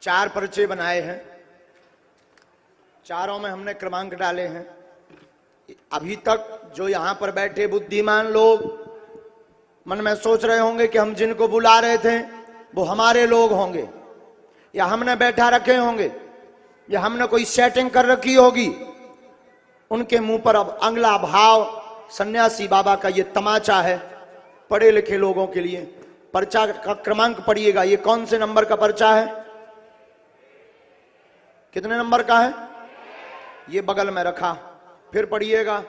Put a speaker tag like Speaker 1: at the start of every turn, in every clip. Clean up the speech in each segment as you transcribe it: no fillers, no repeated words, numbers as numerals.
Speaker 1: 4 पर्चे बनाए हैं, चारों में हमने क्रमांक डाले हैं। अभी तक जो यहां पर बैठे बुद्धिमान लोग मन में सोच रहे होंगे कि हम जिनको बुला रहे थे वो हमारे लोग होंगे, या हमने बैठा रखे होंगे, या हमने कोई सेटिंग कर रखी होगी। उनके मुंह पर अब अगला भाव सन्यासी बाबा का ये तमाचा है पढ़े लिखे लोगों के लिए। पर्चा का क्रमांक पढ़िएगा। ये कौन से नंबर का पर्चा है? कितने नंबर का है? ये बगल में रखा। फिर पढ़िएगा,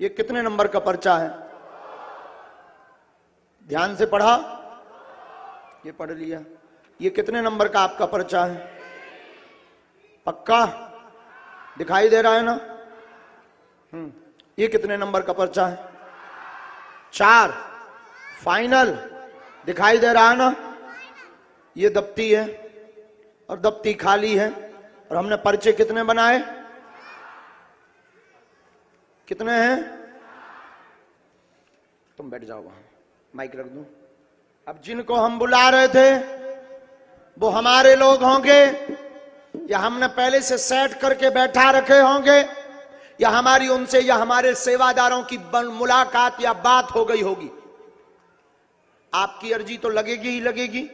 Speaker 1: ये कितने नंबर का पर्चा है? ध्यान से पढ़ा? ये पढ़ लिया। ये कितने नंबर का आपका पर्चा है? पक्का दिखाई दे रहा है ना? ये कितने नंबर का पर्चा है? 4। फाइनल दिखाई दे रहा है ना? ये दफ्ती है और दफ्ती खाली है। और हमने पर्चे कितने बनाए? कितने हैं? तुम बैठ जाओ, वहां माइक रख दूं। अब जिनको हम बुला रहे थे वो हमारे लोग होंगे, या हमने पहले से सेट करके बैठा रखे होंगे, या हमारी उनसे या हमारे सेवादारों की मुलाकात या बात हो गई होगी। आपकी अर्जी तो लगेगी ही लगेगी।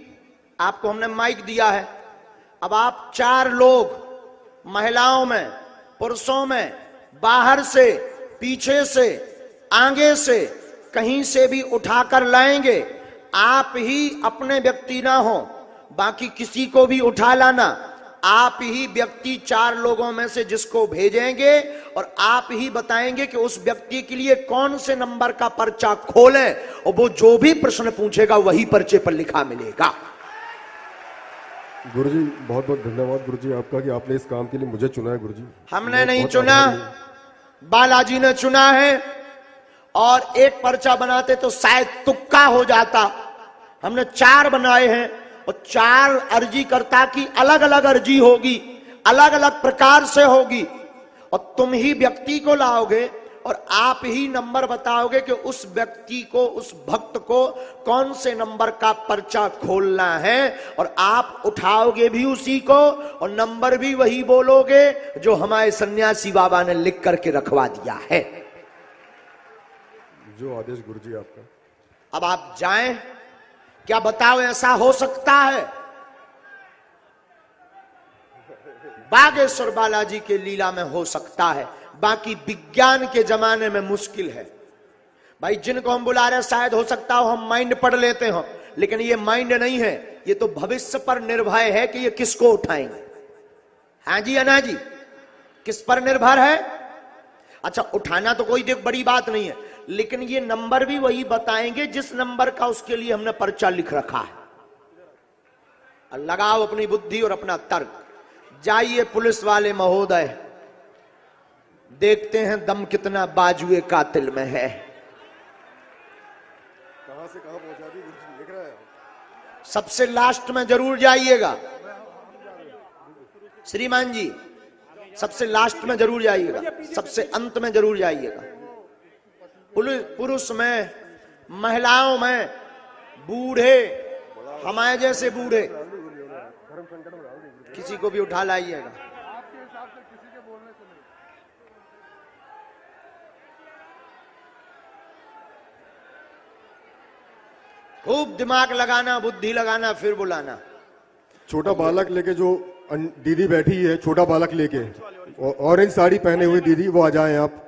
Speaker 1: आपको हमने माइक दिया है। अब आप 4 लोग महिलाओं में, पुरुषों में, बाहर से, पीछे से, आगे से, कहीं से भी उठाकर लाएंगे। आप ही अपने व्यक्ति ना हो, बाकी किसी को भी उठा लाना। आप ही व्यक्ति 4 लोगों में से जिसको भेजेंगे और आप ही बताएंगे कि उस व्यक्ति के लिए कौन से नंबर का पर्चा खोलें, और वो जो भी प्रश्न पूछेगा वही पर्चे पर लिखा मिलेगा।
Speaker 2: गुरुजी बहुत बहुत धन्यवाद गुरुजी आपका कि आपने इस काम के लिए मुझे चुना है। गुरुजी
Speaker 1: हमने नहीं चुना, बालाजी ने चुना है। और एक पर्चा बनाते तो शायद तुक्का हो जाता। हमने 4 बनाए हैं और 4 अर्जीकर्ता की अलग अलग अर्जी होगी, अलग अलग प्रकार से होगी। और तुम ही व्यक्ति को लाओगे और आप ही नंबर बताओगे कि उस व्यक्ति को, उस भक्त को कौन से नंबर का पर्चा खोलना है। और आप उठाओगे भी उसी को और नंबर भी वही बोलोगे जो हमारे सन्यासी बाबा ने लिख करके रखवा दिया है।
Speaker 2: जो आदेश गुरुजी आपका।
Speaker 1: अब आप जाएं, क्या बताओ ऐसा हो सकता है? बागेश्वर बालाजी के लीला में हो सकता है, बाकी विज्ञान के जमाने में मुश्किल है। भाई जिनको हम बुला रहे हैं शायद हो सकता हो हम माइंड पढ़ लेते हो, लेकिन ये माइंड नहीं है, ये तो भविष्य पर निर्भर है कि ये किसको उठाएंगे। हाँ जी अना जी, किस पर निर्भर है? अच्छा, उठाना तो कोई बड़ी बात नहीं है, लेकिन ये नंबर भी वही बताएंगे जिस नंबर का उसके लिए हमने पर्चा लिख रखा है। लगाओ अपनी बुद्धि और अपना तर्क। जाइए पुलिस वाले महोदय, देखते हैं दम कितना बाजुए कातिल में है।
Speaker 2: कहां से कहां पहुंचा दी गुरुजी, लिख रहा है।
Speaker 1: सबसे लास्ट में जरूर जाइएगा श्रीमान जी, सबसे लास्ट में जरूर जाइएगा, सबसे अंत में जरूर जाइएगा। पुरुष में, महिलाओं में, बूढ़े, हमारे जैसे बूढ़े, किसी को भी उठा लाइएगा। खूब दिमाग लगाना, बुद्धि लगाना, फिर बुलाना।
Speaker 2: छोटा बालक लेके जो दीदी बैठी है, छोटा बालक लेके, ऑरेंज साड़ी पहने हुई दीदी, वो आ जाएं आप।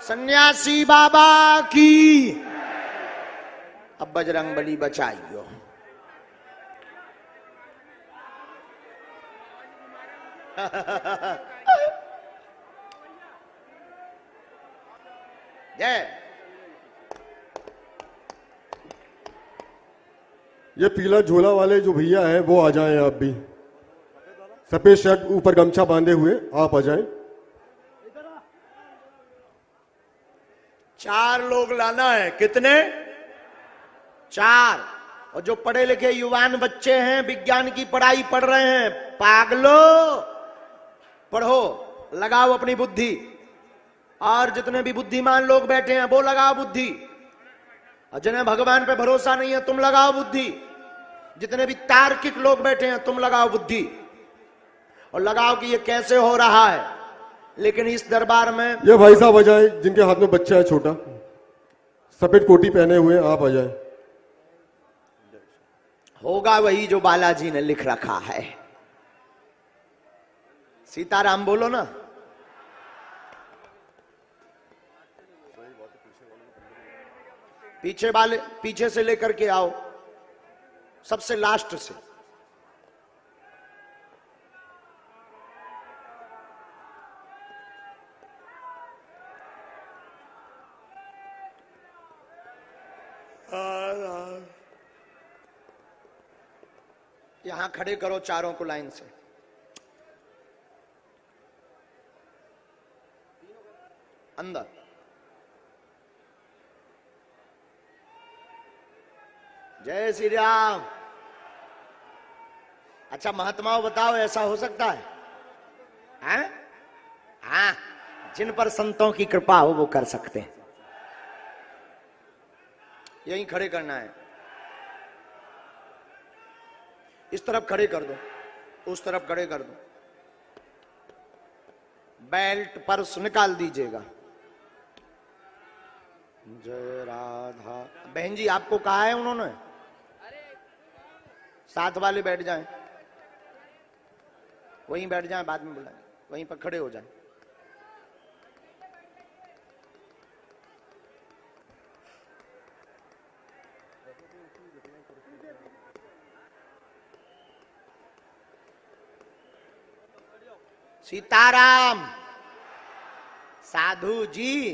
Speaker 1: सन्यासी बाबा की। अब बजरंग बली बचाइयो। जय।
Speaker 2: ये पीला झोला वाले जो भैया हैं वो आ जाएं आप भी, सफेद शर्ट ऊपर गमछा बांधे हुए, आप आ जाएं।
Speaker 1: 4 लोग लाना है। कितने? 4। और जो पढ़े लिखे युवान बच्चे हैं, विज्ञान की पढ़ाई पढ़ रहे हैं, पागलो पढ़ो, लगाओ अपनी बुद्धि और जितने भी बुद्धिमान लोग बैठे हैं वो लगाओ बुद्धि, और जिन्हें भगवान पे भरोसा नहीं है तुम लगाओ बुद्धि। जितने भी तार्किक लोग बैठे हैं तुम लगाओ बुद्धि और लगाओ कि ये कैसे हो रहा है। लेकिन इस दरबार में
Speaker 2: ये भाई साहब आ जाए जिनके हाथ में बच्चा है छोटा, सफेद कोटी पहने हुए, आप आ जाए।
Speaker 1: होगा वही जो बालाजी ने लिख रखा है। सीताराम बोलो ना। पीछे वाले, पीछे से लेकर के आओ, सबसे लास्ट से। यहां खड़े करो चारों को लाइन से। अंदर जय श्री राम। अच्छा महात्माओं बताओ, ऐसा हो सकता है? हैं? हाँ, जिन पर संतों की कृपा हो वो कर सकते हैं। यहीं खड़े करना है। इस तरफ खड़े कर दो, उस तरफ खड़े कर दो। बेल्ट पर्स निकाल दीजिएगा। जय राधा। बहन जी आपको कहा है उन्होंने? साथ वाले बैठ जाएं, वहीं बैठ जाएं, बाद में बुलाएं, वहीं पर खड़े हो जाएं। सीताराम। साधु जी,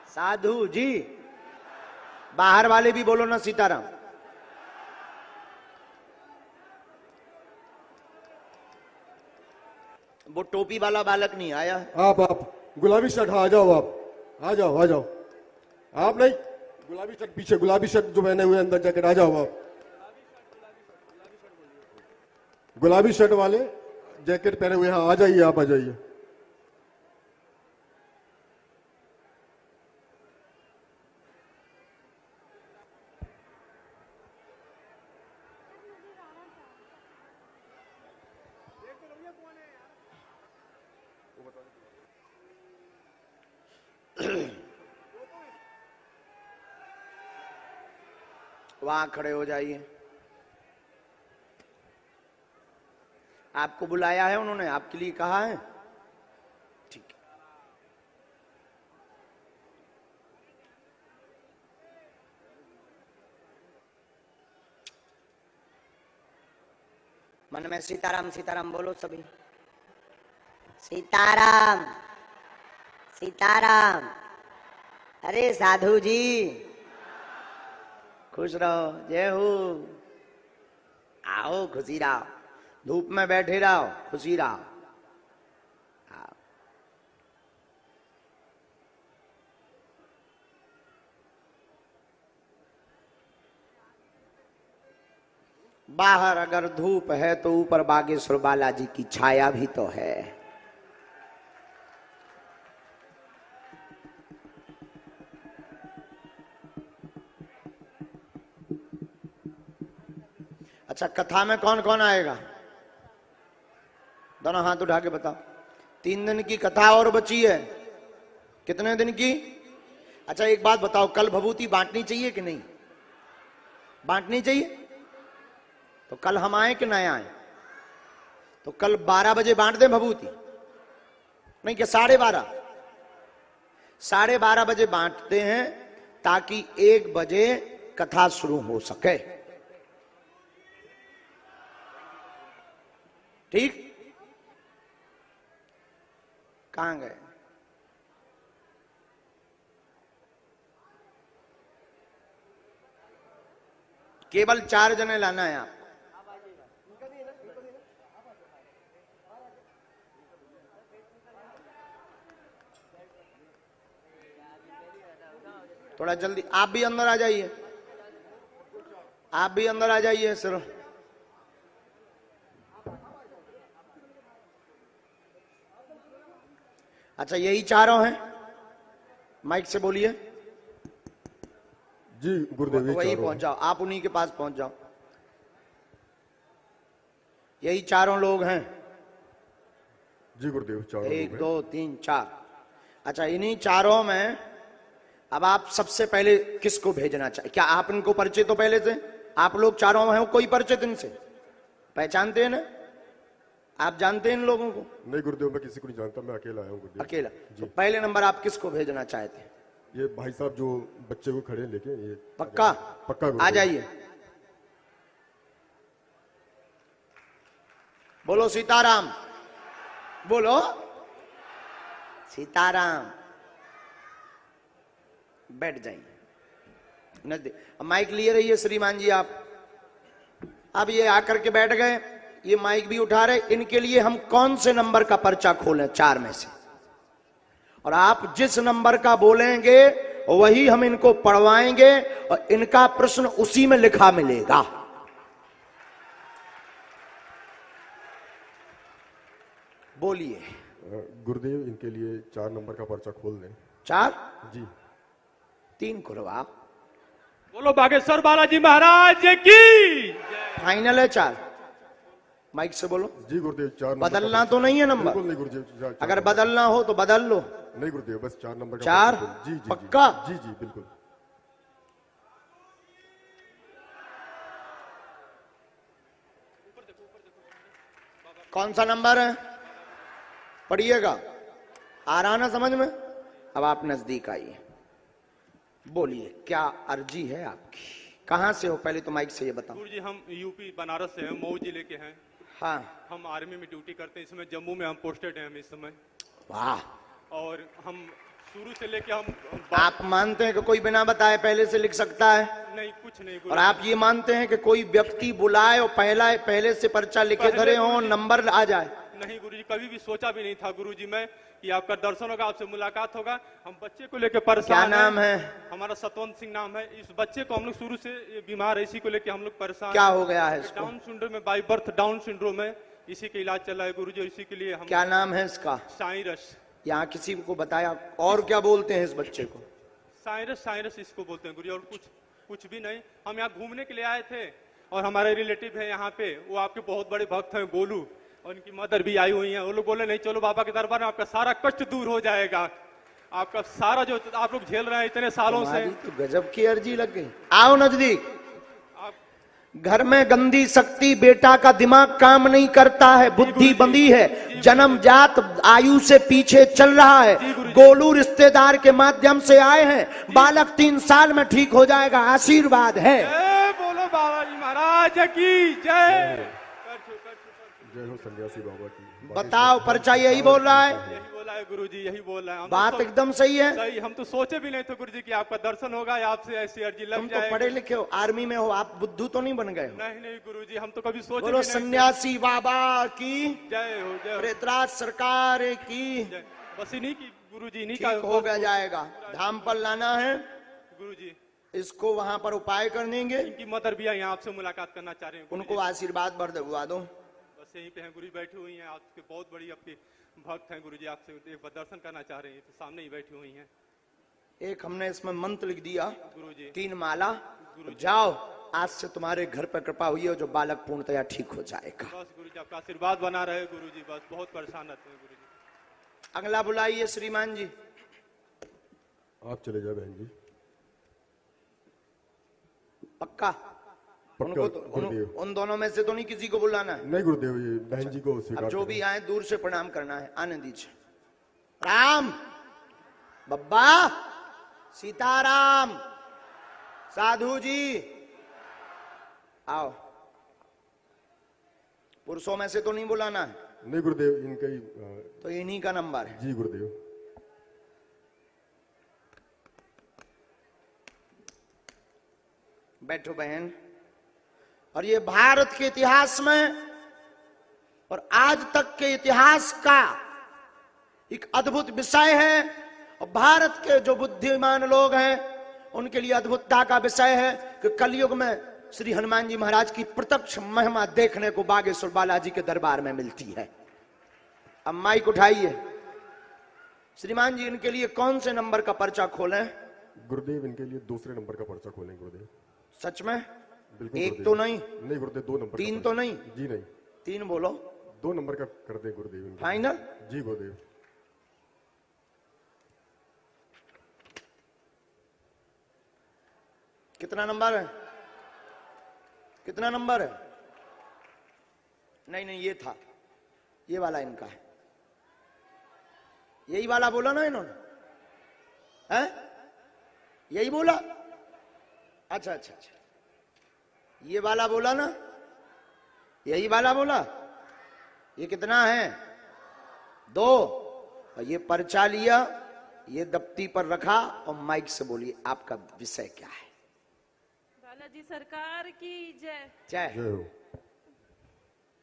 Speaker 1: साधु जी। बाहर वाले भी बोलो ना सीताराम। वो टोपी वाला बालक नहीं आया।
Speaker 2: आप गुलाबी शर्ट, हाँ आ जाओ, आप आ जाओ, आ जाओ। आप नहीं, गुलाबी शर्ट पीछे, गुलाबी शर्ट जो पहने हुए अंदर जैकेट, आ जाओ आप। गुलाबी शर्ट वाले जैकेट पहने हुए, हाँ आ जाइए, आप आ जाइए।
Speaker 1: वहां खड़े हो जाइए। आपको बुलाया है उन्होंने, आपके लिए कहा है। ठीक है। मन में सीताराम सीताराम बोलो सभी।
Speaker 3: सीताराम सीताराम। अरे साधु जी
Speaker 1: खुश रहो, जय हो। आओ, खुशी रहो, धूप में बैठे रहो, खुशी रहो। आओ। बाहर अगर धूप है तो ऊपर बागेश्वर बालाजी की छाया भी तो है। अच्छा, कथा में कौन कौन आएगा? दोनों हाथ उठा के बताओ। 3 दिन की कथा और बची है। कितने दिन की? अच्छा एक बात बताओ, कल भभूति बांटनी चाहिए कि नहीं? बांटनी चाहिए। तो कल हम आए कि नहीं आए? तो कल 12 बजे बांट दें भभूति? नहीं क्या 12:30? 12:30 बजे बांटते हैं ताकि 1 बजे कथा शुरू हो सके। ठीक? कहां गए? केवल 4 जने लाना है आप। थोड़ा जल्दी आप भी अंदर आ जाइए, आप भी अंदर आ जाइए सिर्फ। अच्छा, यही चारों हैं? माइक से बोलिए।
Speaker 2: जी गुरुदेव, ये
Speaker 1: वही
Speaker 2: चारों
Speaker 1: पहुंच जाओ, आप उन्हीं के पास पहुंच जाओ। यही चारों लोग हैं?
Speaker 2: जी गुरुदेव, चारों लोग
Speaker 1: 1
Speaker 2: हैं।
Speaker 1: 2 3 4। अच्छा, इन्हीं चारों में अब आप सबसे पहले किसको भेजना चाहिए? क्या आप इनको परिचित हो पहले से? आप लोग चारों हैं, कोई परिचित इनसे? पहचानते हैं ना? आप जानते हैं इन लोगों को?
Speaker 2: नहीं गुरुदेव, मैं किसी को नहीं जानता, मैं अकेला आया हूँ गुरुदेव।
Speaker 1: अकेला? तो पहले नंबर आप किसको भेजना चाहते हैं?
Speaker 2: ये भाई साहब जो बच्चे को खड़े लेके, ये
Speaker 1: पक्का?
Speaker 2: पक्का
Speaker 1: आ
Speaker 2: गुरुदेव।
Speaker 1: जाइए। बोलो सीताराम, बोलो सीताराम। बैठ जाइए नजदीक। अब माइक लिए रहिए श्रीमान जी आप। अब ये आकर के बैठ गए, ये माइक भी उठा रहे। इनके लिए हम कौन से नंबर का पर्चा खोलें 4 में से? और आप जिस नंबर का बोलेंगे वही हम इनको पढ़वाएंगे और इनका प्रश्न उसी में लिखा मिलेगा। बोलिए।
Speaker 2: गुरुदेव, इनके लिए 4 नंबर का पर्चा खोल दें।
Speaker 1: 4?
Speaker 2: जी।
Speaker 1: 3 खोलो आप।
Speaker 4: बोलो बागेश्वर बालाजी महाराज की।
Speaker 1: फाइनल है 4? माइक से बोलो।
Speaker 2: जी गुरुदेव, 4 नंबर का
Speaker 1: बदलना तो नहीं है
Speaker 2: पर्चा।
Speaker 1: नंबर?
Speaker 2: बिल्कुल नहीं गुरुदेव, 4
Speaker 1: अगर बदलना हो तो बदल लो।
Speaker 2: नहीं गुरुदेव, बस 4 नंबर का
Speaker 1: 4?
Speaker 2: पर्चा खोल। जी जी
Speaker 1: पक्का?
Speaker 2: जी जी बिल्कुल।
Speaker 1: कौन सा नंबर है? पढ़िएगा। आ रहा ना समझ में? अब आप नजदीक आइए, बोलिए क्या अर्जी है आपकी? कहां से हो? पहले तो माइक से ये बताओ।
Speaker 4: गुरु जी, हम यूपी बनारस से हैं, मऊ जिले के हैं।
Speaker 1: हाँ।
Speaker 4: हम आर्मी में ड्यूटी करते हैं, इसमें जम्मू में हम पोस्टेड हैं हम इस समय।
Speaker 1: वाह।
Speaker 4: और हम शुरू से लेके हम
Speaker 1: आप मानते हैं कि कोई बिना बताए पहले से लिख सकता है?
Speaker 4: नहीं, कुछ नहीं
Speaker 1: और
Speaker 4: गुरु।
Speaker 1: आप ये मानते हैं कि कोई व्यक्ति बुलाए और पहले से पर्चा लिखे
Speaker 4: पहले
Speaker 1: धरे हो,
Speaker 4: गुरुजी-
Speaker 1: नंबर आ जाए?
Speaker 4: नहीं गुरु जी, कभी भी सोचा भी नहीं था गुरु जी मैं कि आपका दर्शन होगा, आपसे मुलाकात होगा। हम बच्चे को लेके
Speaker 1: क्या
Speaker 4: परेशान
Speaker 1: नाम
Speaker 4: हैं।
Speaker 1: है?
Speaker 4: हमारा सतवंत सिंह नाम है। इस बच्चे को हम लोग शुरू से ये बीमार है, इसी को लेके हम लोग परेशान
Speaker 1: क्या
Speaker 4: हैं।
Speaker 1: हो गया है इसको?
Speaker 4: डाउन सिंड्रोम में, बाई बर्थ डाउन सिंड्रोम है। इसी का इलाज चल रहा है गुरु जी, इसी के लिए हम।
Speaker 1: क्या नाम है इसका?
Speaker 4: साइरस।
Speaker 1: यहाँ किसी को बताया? और क्या बोलते हैं इस बच्चे को?
Speaker 4: साइरस, साइरस इसको बोलते हैं गुरु जी, और कुछ भी नहीं। हम यहाँ घूमने के लिए आए थे और हमारे रिलेटिव है यहाँ पे, वो आपके बहुत बड़े भक्त हैं, गोलू, और उनकी मदर भी आई हुई है। वो लोग बोले नहीं चलो बाबा के दरबार में, आपका सारा कष्ट दूर हो जाएगा, आपका सारा जो आप लोग झेल रहे हैं इतने सालों से।
Speaker 1: तुम्हारी तो गजब की अर्जी लग गई। आओ नजदीक।
Speaker 4: आप
Speaker 1: घर में गंदी शक्ति, बेटा का दिमाग काम नहीं करता है, बुद्धि बंदी है, जन्मजात आयु से पीछे चल रहा है। गोलू रिश्तेदार के माध्यम से आए हैं, बालक 3 साल में ठीक हो जाएगा, आशीर्वाद है।
Speaker 4: जय बोलो बाबा जी महाराज की जय।
Speaker 2: जय हो सन्यासी बाबा की।
Speaker 1: बताओ, पर्चा यही बोल रहा है?
Speaker 4: यही बोला है गुरु जी, यही बोल रहा है। हम तो
Speaker 1: बात एकदम सही है।
Speaker 4: सही, हम तो सोचे भी नहीं थे गुरु जी कि आपका दर्शन होगा या आपसे ऐसी अर्जी लग
Speaker 1: तुम तो
Speaker 4: जाएगी।
Speaker 1: पढ़े लिखे हो, आर्मी में हो, आप बुद्धू तो नहीं बन गए हो?
Speaker 4: नहीं नहीं गुरु जी, हम तो कभी सोचे भी
Speaker 1: बोलो
Speaker 4: नहीं थे।
Speaker 1: सन्यासी बाबा की
Speaker 4: जय हो, जय हो,
Speaker 1: प्रेतराज सरकार की।
Speaker 4: जय। बस इन्हीं की गुरु जी, इन्हीं
Speaker 1: ठीक
Speaker 4: का
Speaker 1: हो गया जाएगा। धाम पर लाना है
Speaker 4: गुरु जी।
Speaker 1: इसको, वहां पर उपाय कर देंगे।
Speaker 4: इनकी मदर भी यहाँ आपसे मुलाकात करना चाह रहे हैं गुरु
Speaker 1: उनको
Speaker 4: जी।
Speaker 1: आशीर्वाद बरदवा दो।
Speaker 4: बस यहीं पे हैं गुरु जी, बैठी हुई हैं आपके बहुत बड़ी आपकी भक्त हैं गुरु जी, आपसे एक बार दर्शन करना चाह रही हैं, तो सामने ही बैठी हुई हैं
Speaker 1: एक हमने इसमें मंत्र लिख दिया,
Speaker 4: गुरु जी।
Speaker 1: 3 माला। जाओ, आज से तुम्हारे घर पर कृपा हुई है, जो बालक पूर्णतया ठीक हो जाएगा।
Speaker 4: बस गुरु जी आपका आशीर्वाद बना रहे गुरु जी, बस बहुत परेशान रहते हैं गुरु जी।
Speaker 1: अगला बुलाइए श्रीमान जी।
Speaker 2: आप चले जाए बहन जी।
Speaker 1: पक्का?
Speaker 2: पक्का
Speaker 1: उनको तो,
Speaker 2: गुरुदेव।
Speaker 1: उन दोनों में से तो नहीं किसी को बुलाना है?
Speaker 2: नहीं गुरुदेव, ये बहन जी को
Speaker 1: अब
Speaker 2: स्वीकार
Speaker 1: जो
Speaker 2: करें।
Speaker 1: भी आए दूर से प्रणाम करना है, आने दीजिए। राम बब्बा, सीताराम, साधु जी आओ। पुरुषों में से तो नहीं बुलाना है?
Speaker 2: नहीं गुरुदेव, इनका ही
Speaker 1: तो इन्हीं का नंबर है।
Speaker 2: जी गुरुदेव।
Speaker 1: बैठो बहन। और ये भारत के इतिहास में और आज तक के इतिहास का एक अद्भुत विषय है, और भारत के जो बुद्धिमान लोग हैं उनके लिए अद्भुतता का विषय है कि कलयुग में श्री हनुमान जी महाराज की प्रत्यक्ष महिमा देखने को बागेश्वर बालाजी के दरबार में मिलती है। अब माइक उठाइए। श्रीमान जी इनके लिए कौन से नंबर का पर्चा खोलें?
Speaker 2: गुरुदेव इनके लिए दूसरे नंबर का पर्चा खोलें गुरुदेव।
Speaker 1: सच में?
Speaker 2: बिल्कुल
Speaker 1: एक
Speaker 2: गुरुदेव।
Speaker 1: तो नहीं?
Speaker 2: नहीं गुरुदेव, 2 नंबर का
Speaker 1: तीन
Speaker 2: पर्चा।
Speaker 1: तो नहीं?
Speaker 2: जी नहीं,
Speaker 1: 3 बोलो।
Speaker 2: 2 नंबर का कर दे गुरुदेव इनके।
Speaker 1: फाइनल?
Speaker 2: जी गुरुदेव।
Speaker 1: कितना नंबर है? कितना नंबर है? नहीं नहीं, ये था, ये वाला इनका है। यही वाला बोला ना इन्होंने? हैं? यही बोला? अच्छा अच्छा अच्छा, ये वाला बोला ना? यही वाला बोला? ये कितना है? 2। और ये पर्चा लिया, ये दफ्ती पर रखा और माइक से बोलिए आपका विषय क्या है?
Speaker 5: बालाजी सरकार की जय।
Speaker 1: जय।
Speaker 2: जय हो।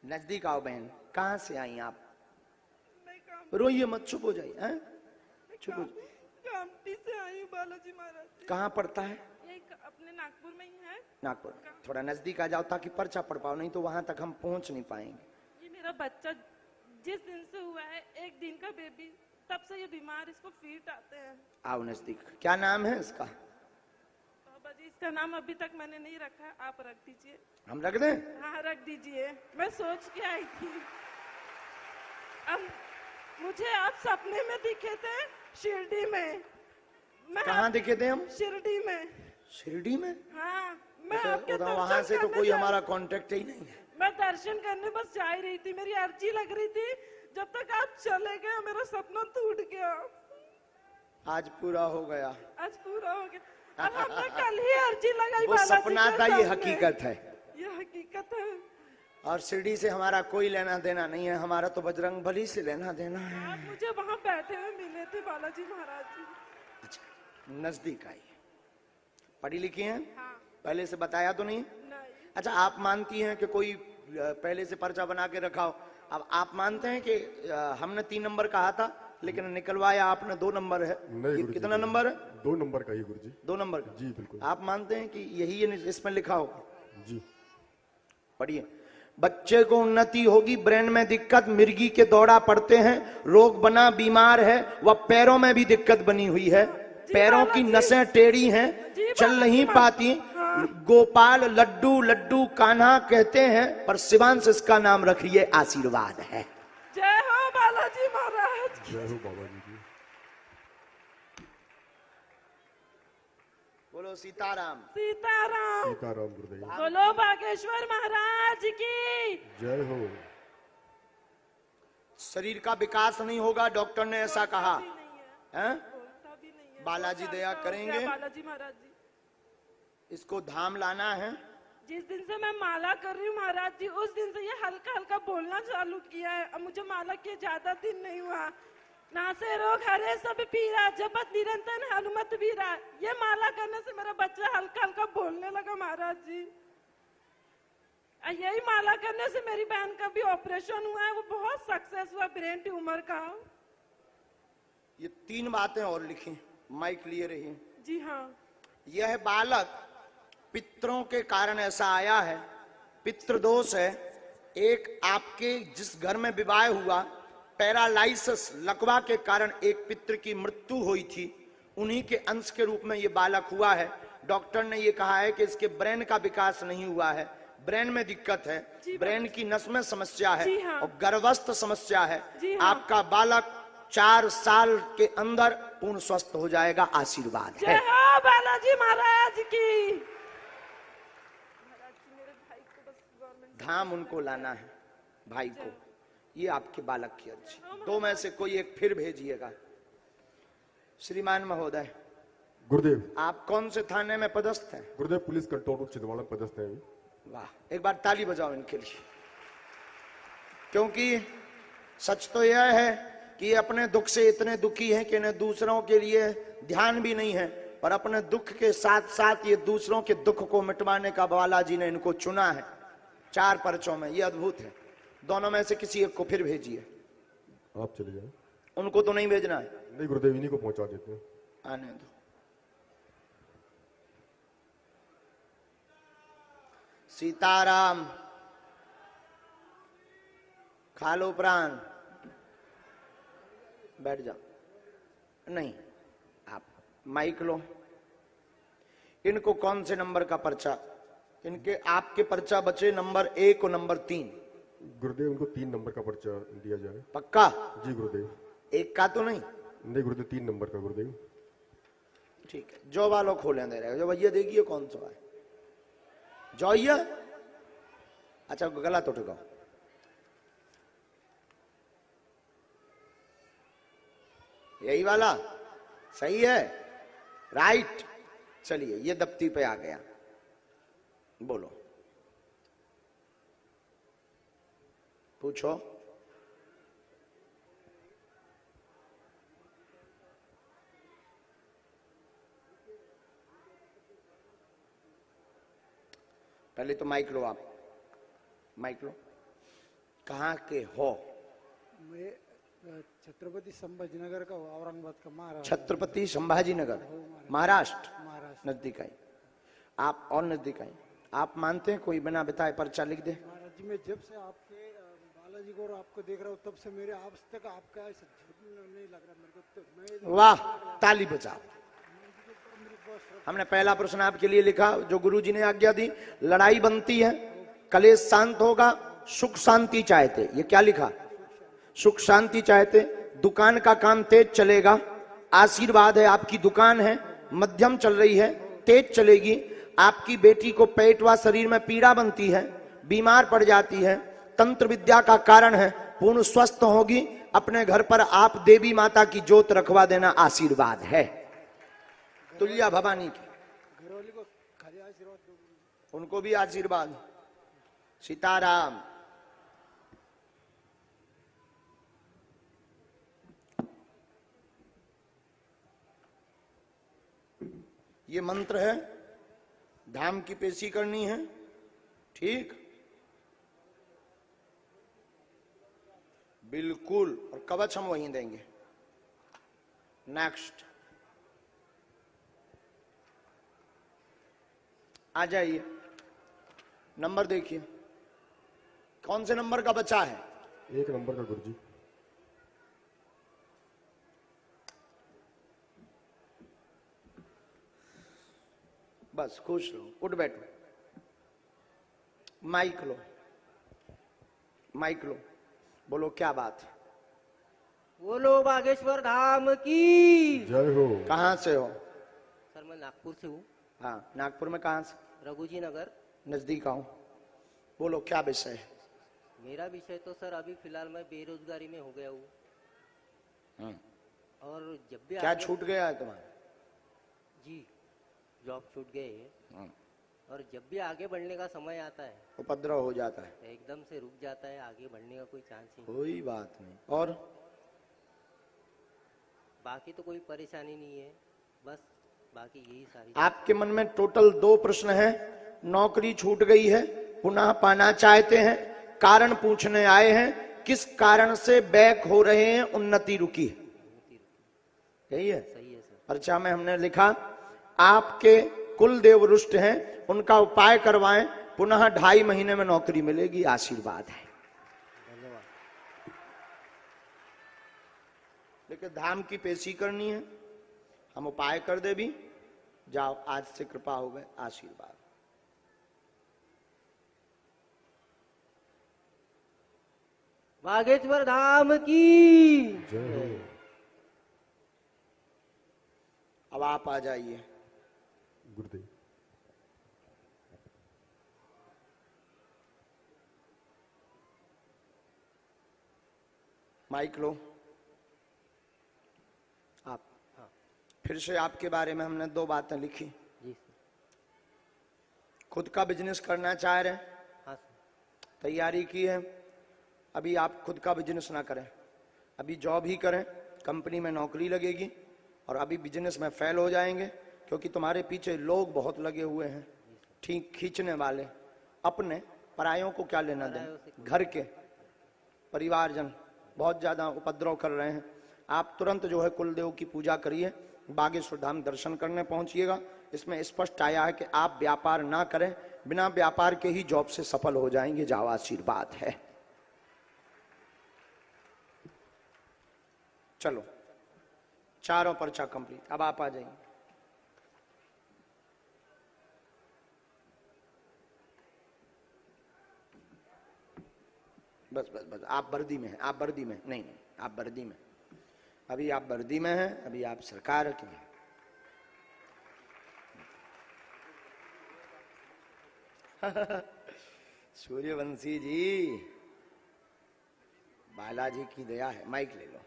Speaker 1: नजदीक आओ बहन, कहां से आई आप?
Speaker 5: मैं काम
Speaker 1: रोइए मत, चुप हो जाइए। हैं? चुप हो जाइए।
Speaker 5: कामटी से आई हूँ बालाजी महाराज जी।
Speaker 1: कहाँ पड़ता है?
Speaker 5: ये अपने नागपुर में ही है।
Speaker 1: नागपुर। थोड़ा नजदीक आ जाओ ताकि पर्चा पढ़ पाओ, नहीं तो वहां तक हम पहुंच नहीं पाएंगे।
Speaker 5: ये मेरा बच्चा जिस दिन से हुआ है, 1 दिन का बेबी, तब से ये बीमार, इसको फीट आते हैं।
Speaker 1: आओ नजदीक। क्या नाम है इसका?
Speaker 5: बाबा जी इसका नाम अभी तक मैंने नहीं रखा है, आप रख दीजिए।
Speaker 1: हम रख दें?
Speaker 5: हाँ रख दीजिए, मैं सोच के आई थी। अब मुझे आप सपने में दिखे थे शिरडी में। मैं
Speaker 1: कहाँ दिखे थे हम?
Speaker 5: शिरडी में।
Speaker 1: शिरडी में?
Speaker 5: हाँ मैं आपके
Speaker 1: तो वहां
Speaker 5: दर्शन
Speaker 1: से तो
Speaker 5: करने
Speaker 1: कोई
Speaker 5: जा-
Speaker 1: हमारा कांटेक्ट ही नहीं है।
Speaker 5: मैं दर्शन करने बस जा ही रही थी, मेरी अर्जी लग रही थी। जब तक आप चले गए मेरा सपना टूट गया।
Speaker 1: आज पूरा हो गया।
Speaker 5: आज पूरा हो गया। अब हमने कल ही अर्जी लगाई
Speaker 1: वो
Speaker 5: बालाजी
Speaker 1: सपना
Speaker 5: के
Speaker 1: था, ये
Speaker 5: सामने।
Speaker 1: हकीकत है।
Speaker 5: ये हकीकत है।
Speaker 1: और शिरडी से हमारा कोई लेना देना नहीं है, हमारा तो बजरंग बली से लेना देना है।
Speaker 5: आप मुझे वहाँ बैठे हुए मिले थे बालाजी महाराज जी।
Speaker 1: अच्छा, नजदीक आई। पढ़ी लिखी हैं?
Speaker 5: हाँ।
Speaker 1: पहले से बताया तो नहीं?
Speaker 5: नहीं।
Speaker 1: अच्छा, आप मानती हैं कि कोई पहले से पर्चा बना के रखा हो? अब आप मानते हैं कि हमने 3 नंबर कहा था लेकिन निकलवाया आपने 2 नंबर है?
Speaker 2: नहीं
Speaker 1: ये
Speaker 2: गुरुजी,
Speaker 1: कितना नंबर है?
Speaker 2: 2 नंबर का ही गुरुजी।
Speaker 1: 2 नंबर का?
Speaker 2: जी बिल्कुल।
Speaker 1: आप मानते हैं कि यही इसमें लिखा हो?
Speaker 2: जी।
Speaker 1: पढ़िए। बच्चे को उन्नति होगी, ब्रेन में दिक्कत, मिर्गी के दौरा पड़ते हैं, रोग बना, बीमार है, वह पैरों में भी दिक्कत बनी हुई है, पैरों की नसें टेढ़ी हैं, चल नहीं पाती। गोपाल लड्डू लड्डू कान्हा कहते हैं, पर शिवांश इसका नाम रखिए आशीर्वाद है।
Speaker 5: जय हो बालाजी महाराज की।
Speaker 2: जय हो बाबा जी की।
Speaker 1: बोलो सीताराम।
Speaker 5: सीताराम।
Speaker 2: सीताराम गुरुदेव।
Speaker 5: बोलो बागेश्वर महाराज की
Speaker 2: जय हो।
Speaker 1: शरीर का विकास नहीं होगा, डॉक्टर ने ऐसा कहा
Speaker 5: भी नहीं है,
Speaker 1: है?
Speaker 5: बोलता भी नहीं है।
Speaker 1: बालाजी
Speaker 5: 2 साल
Speaker 1: दया
Speaker 5: का हो
Speaker 1: करेंगे।
Speaker 5: गया बालाजी महाराज जी।
Speaker 1: इसको धाम लाना है।
Speaker 5: जिस दिन से मैं माला कर रही हूँ महाराज जी, उस दिन से ये हल्का हल्का बोलना चालू किया है। अब मुझे माला किए ज्यादा दिन नहीं हुआ। नासे रोग हरे सब पीरा, जपत निरंतर हनुमत वीरा। ये माला करने से मेरा बच्चा हल्का हल्का बोलने लगा महाराज जी। यही माला करने से मेरी बहन का भी ऑपरेशन हुआ है, वो बहुत सक्सेस हुआ ब्रेन ट्यूमर का।
Speaker 1: ये 3 बातें और लिखी, माइक लिए रही।
Speaker 5: जी हाँ।
Speaker 1: यह बालक पितरों के कारण ऐसा आया है, पितृदोष है। एक आपके जिस घर में विवाह हुआ, पैरालाइसिस लकवा के कारण एक पितृ की मृत्यु हुई थी, उन्हीं के अंश के रूप में ये बालक हुआ है। डॉक्टर ने ये कहा है कि इसके ब्रेन का विकास नहीं हुआ है, ब्रेन में दिक्कत है, ब्रेन की नस में समस्या है,
Speaker 5: जी हाँ।
Speaker 1: और गर्भस्थ समस्या है।
Speaker 5: जी हाँ।
Speaker 1: आपका बालक 4 साल के अंदर पूर्ण स्वस्थ हो जाएगा, आशीर्वाद
Speaker 5: जय
Speaker 1: है।
Speaker 5: हो बालाजी महाराज की। महाराज जी मेरे भाई को बस गवर्नमेंट
Speaker 1: धाम उनको लाना है, भाई को। ये आपके बालक की अर्जी। 2 में से कोई एक फिर भेजिएगा। श्रीमान महोदय,
Speaker 2: गुरुदेव।
Speaker 1: आप कौन से थाने में पदस्थ हैं?
Speaker 2: गुरुदेव पुलिस कंट्रोल रूम छिंदवाड़ा में पदस्थ हैं।
Speaker 1: वाह, एक बार ताली बजाओ इनके लिए। क्योंकि सच तो यह है कि ये अपने दुख से इतने दुखी हैं कि इन्हें दूसरों के लिए ध्यान भी नहीं है, पर अपने दुख के साथ साथ ये दूसरों के दुख को मिटवाने का बालाजी ने इनको चुना है 4 पर्चों में। ये अद्भुत है। दोनों में से किसी एक को फिर भेजिए।
Speaker 2: आप चले जाए।
Speaker 1: उनको तो नहीं भेजना है?
Speaker 2: नहीं गुरुदेव, इन्हीं को पहुंचा देते हैं।
Speaker 1: आने दो। सीताराम। खा लो प्राण, बैठ जाओ। नहीं, आप माइक लो। इनको कौन से नंबर का पर्चा? इनके आपके पर्चा बचे नंबर 1 और नंबर 3।
Speaker 2: गुरुदेव उनको 3 नंबर का पर्चा दिया जाए।
Speaker 1: पक्का?
Speaker 2: जी गुरुदेव।
Speaker 1: 1 का तो नहीं?
Speaker 2: नहीं गुरुदेव, 3 नंबर का गुरुदेव।
Speaker 1: ठीक है, जो वालों खोले दे रहे हो। जो भैया देखिए कौन सा है जो ये, अच्छा गलत उठ गया। यही वाला सही है, राइट। चलिए ये दफ्ती पे आ गया, बोलो पूछो। पहले तो माइक लो, आप माइक लो। कहाँ के हो?
Speaker 6: मैं छत्रपति संभाजीनगर का हूँ, औरंगाबाद का, महाराष्ट्र।
Speaker 1: छत्रपति संभाजीनगर, महाराष्ट्र।
Speaker 6: महाराष्ट्र
Speaker 1: नजदीक आई आप, और नजदीक आई। आप मानते हैं कोई बिना बताए पर्चा लिख दे?
Speaker 6: महाराज जी, मैं जब से आपके बालाजी को और आपको देख रहा हूँ तब से मेरे आज तक आपका ऐसा झूठ नहीं लग रहा मेरे को। तो मैं
Speaker 1: वाह, ताली बजाओ। हमने पहला प्रश्न आपके लिए लिखा जो गुरुजी ने आज्ञा दी। लड़ाई बनती है, कलेश शांत होगा, सुख शांति चाहते। ये क्या लिखा? सुख शांति चाहते। दुकान का काम तेज चलेगा, आशीर्वाद है। आपकी दुकान है, मध्यम चल रही है, तेज चलेगी। आपकी बेटी को पेट व शरीर में पीड़ा बनती है, बीमार पड़ जाती है, तंत्र विद्या का कारण है, पूर्ण स्वस्थ होगी। अपने घर पर आप देवी माता की जोत रखवा देना, आशीर्वाद है। तुल्या भवानी की
Speaker 6: घरवाली को खाली आशीर्वाद दो।
Speaker 1: उनको भी आशीर्वाद। सीताराम। ये मंत्र है, धाम की पेशी करनी है, ठीक? बिल्कुल। और कवच हम वहीं देंगे। नेक्स्ट आ जाइए, नंबर देखिए कौन से नंबर का बचा है?
Speaker 2: 1 नंबर का गुरुजी।
Speaker 1: बस खुश रहो, उठ बैठो। माइक लो, माइक लो, बोलो क्या बात है?
Speaker 3: बोलो बागेश्वर धाम की।
Speaker 2: जय हो।
Speaker 1: कहां से हो?
Speaker 3: सर मैं नागपुर से हूँ,
Speaker 1: हाँ, नागपुर में कहां से?
Speaker 3: रघुजी नगर।
Speaker 1: नजदीक आऊं। बोलो क्या विषय है?
Speaker 3: मेरा विषय तो सर अभी फिलहाल मैं बेरोजगारी में हो गया हूँ, और जब भी
Speaker 1: क्या
Speaker 3: आगे-
Speaker 1: छूट गया है तुम्हारा?
Speaker 3: जी, जॉब छूट गए है, और जब भी आगे बढ़ने का समय आता है
Speaker 1: उपद्रव हो जाता है,
Speaker 3: एकदम से रुक जाता है, आगे बढ़ने का कोई चांस ही नहीं।
Speaker 1: कोई बात नहीं। और
Speaker 3: बाकी तो कोई परेशानी नहीं है, बस बाकी यही सारी।
Speaker 1: आपके मन में टोटल 2 प्रश्न है। नौकरी छूट गई है, पुनः पाना चाहते हैं, कारण पूछने आए हैं, किस कारण से बैक हो रहे हैं, उन्नति रुकी है। यही है।
Speaker 3: सही है सर।
Speaker 1: पर्चा में हमने लिखा आपके कुल देव रुष्ट हैं, उनका उपाय करवाएं, पुनः 2.5 महीने में नौकरी मिलेगी, आशीर्वाद है।
Speaker 3: धन्यवाद।
Speaker 1: लेकिन धाम की पेशी करनी है, हम उपाय कर दे भी। जाओ, आज से कृपा हो गए, आशीर्वाद।
Speaker 3: बागेश्वर धाम की।
Speaker 2: जय हो।
Speaker 1: अब आप आ जाइए।
Speaker 2: गुरुदेव।
Speaker 1: माइक लो आप। फिर से आपके बारे में हमने 2 बातें लिखी।
Speaker 3: जी सर।
Speaker 1: खुद का बिजनेस करना चाह रहे हैं,
Speaker 3: हाँ सर।
Speaker 1: तैयारी की है। अभी आप खुद का बिजनेस ना करें, अभी जॉब ही करें, कंपनी में नौकरी लगेगी और अभी बिजनेस में फेल हो जाएंगे, क्योंकि तुम्हारे पीछे लोग बहुत लगे हुए हैं, ठीक खींचने वाले। अपने परायों को क्या लेना दें, घर के परिवारजन बहुत ज्यादा उपद्रव कर रहे हैं। आप तुरंत जो है कुलदेव की पूजा करिए, बागेश्वर धाम दर्शन करने पहुंचिएगा। इसमें स्पष्ट आया है कि आप व्यापार ना करें, बिना व्यापार के ही जॉब से सफल हो जाएंगे। जाओ, आशीर्वाद है। चलो चारों पर्चा कंप्लीट। अब आप आ जाइए। बस बस बस, आप वर्दी में हैं, आप वर्दी में हैं। नहीं नहीं, आप वर्दी में, अभी आप वर्दी में हैं, अभी आप सरकार की हैं। सूर्यवंशी जी, बालाजी की दया है। माइक ले लो।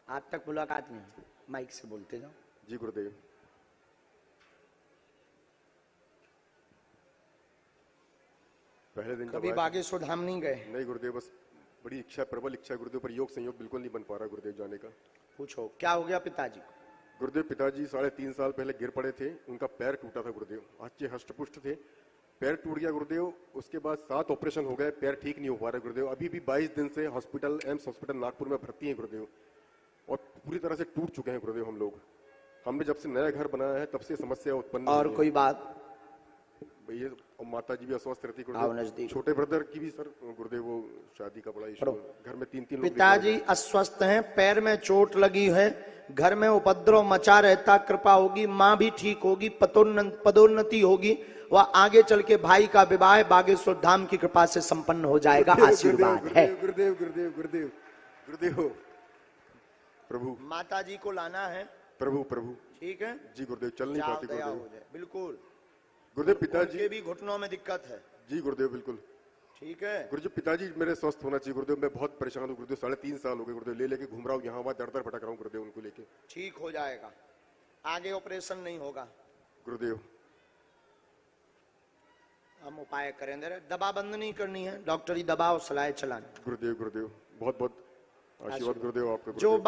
Speaker 1: आज तक मुलाकात नहीं, माइक से बोलते जाओ।
Speaker 2: जी गुरुदेव। पहले दिन जब
Speaker 1: कभी
Speaker 2: आए-
Speaker 1: बागेश्वर धाम नहीं गए?
Speaker 2: नहीं गुरुदेव, बस बड़ी इच्छा, प्रबल इच्छा है गुरुदेव, पर योग संयोग बिल्कुल नहीं बन पा रहा गुरुदेव जाने का।
Speaker 1: पूछो क्या हो गया पिताजी को?
Speaker 2: गुरुदेव पिताजी 3.5 साल पहले गिर पड़े थे, उनका पैर टूटा था गुरुदेव। अच्छे हष्टपुष्ट थे, पैर टूट गया गुरुदेव। उसके बाद 7 ऑपरेशन हो गए, पैर ठीक नहीं हो पा रहा गुरुदेव। अभी भी 22 दिन से हॉस्पिटल, एम्स हॉस्पिटल नागपुर में भर्ती हैं गुरुदेव, और पूरी तरह से टूट चुके हैं गुरुदेव हम लोग। हमने जब से नया घर बनाया है तब से समस्या उत्पन्न
Speaker 1: और
Speaker 2: हुई है।
Speaker 1: कोई बात?
Speaker 2: भैया माता जी भी अस्वस्थ रहती
Speaker 1: आओ
Speaker 2: गुरुदेव,
Speaker 1: नजदीक।
Speaker 2: छोटे ब्रदर की भी सर गुरुदेव वो शादी का बड़ा इशू, घर में 3-3 लोग
Speaker 1: पिताजी अस्वस्थ हैं, पैर में चोट लगी है, घर में उपद्रव मचा रहता, कृपा होगी माँ भी ठीक होगी, पदोन्नति होगी, वह आगे चल के भाई का विवाह बागेश्वर धाम की कृपा से संपन्न हो जाएगा। आशीर्वाद है।
Speaker 2: गुरुदेव गुरुदेव गुरुदेव गुरुदेव प्रभु,
Speaker 1: माता जी को लाना है।
Speaker 2: प्रभु प्रभु।
Speaker 1: ठीक है
Speaker 2: जी गुरुदेव, चल नहीं
Speaker 1: जाओ,
Speaker 2: पाते
Speaker 1: दया हो
Speaker 2: गुरुदेव।
Speaker 1: जाए। बिल्कुल।
Speaker 2: गुरुदेव पिताजी,
Speaker 1: उनके भी घुटनों में दिक्कत है।
Speaker 2: जी गुरुदेव बिल्कुल।
Speaker 1: ठीक है
Speaker 2: गुरुजी पिताजी मेरे स्वस्थ होना चाहिए गुरुदेव, मैं बहुत परेशान हूँ गुरुदेव, 3.5 साल हो गए गुरुदेव, ले लेके घूम रहा हूँ यहाँ वहाँ, दर दर भटक रहा हूँ गुरुदेव उनको लेके।
Speaker 1: ठीक हो जाएगा, आगे ऑपरेशन नहीं होगा
Speaker 2: गुरुदेव।
Speaker 1: हम उपाय करेंगे। दवा बंद नहीं करनी है, डॉक्टरी दवा और सलाह चलानी।
Speaker 2: गुरुदेव गुरुदेव, बहुत बहुत आशीर्वाद गुरुदेव आपका
Speaker 1: जो
Speaker 2: गुरुदेव।